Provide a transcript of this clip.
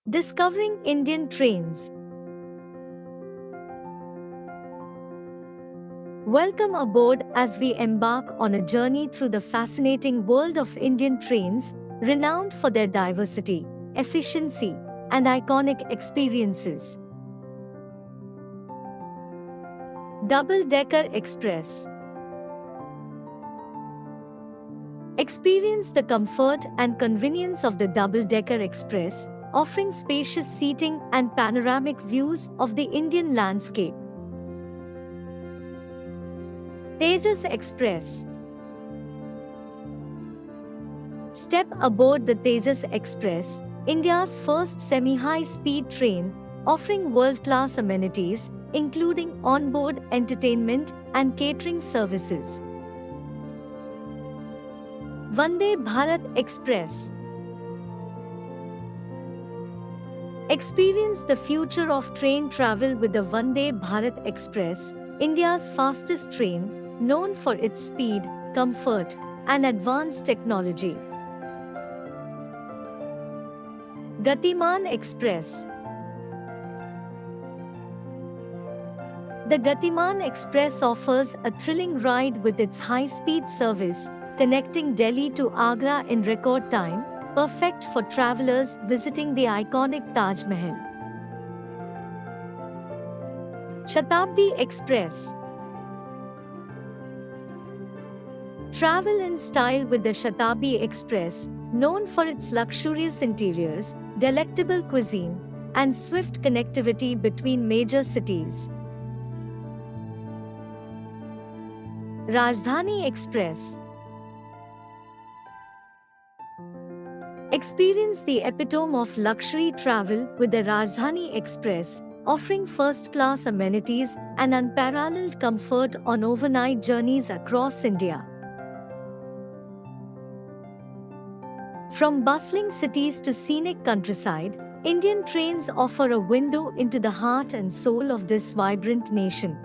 Discovering Indian trains. Welcome aboard as we embark on a journey through the fascinating world of Indian trains, renowned for their diversity, efficiency, and iconic experiences. Double-decker Express. Experience the comfort and convenience of the double-decker express, offering spacious seating and panoramic views of the Indian landscape. Tejas Express. Step aboard the Tejas Express, India's first semi-high-speed train, offering world-class amenities, including onboard entertainment and catering services. Vande Bharat Express. Experience the future of train travel with the Vande Bharat Express, India's fastest train, known for its speed, comfort, and advanced technology. Gatiman Express. The Gatiman Express offers a thrilling ride with its high-speed service, connecting Delhi to Agra in record time, perfect for travelers visiting the iconic Taj Mahal. Shatabdi Express. Travel in style with the Shatabdi Express, known for its luxurious interiors, delectable cuisine, and swift connectivity between major cities. Rajdhani Express. Experience the epitome of luxury travel with the Rajdhani Express, offering first-class amenities and unparalleled comfort on overnight journeys across India. From bustling cities to scenic countryside, Indian trains offer a window into the heart and soul of this vibrant nation.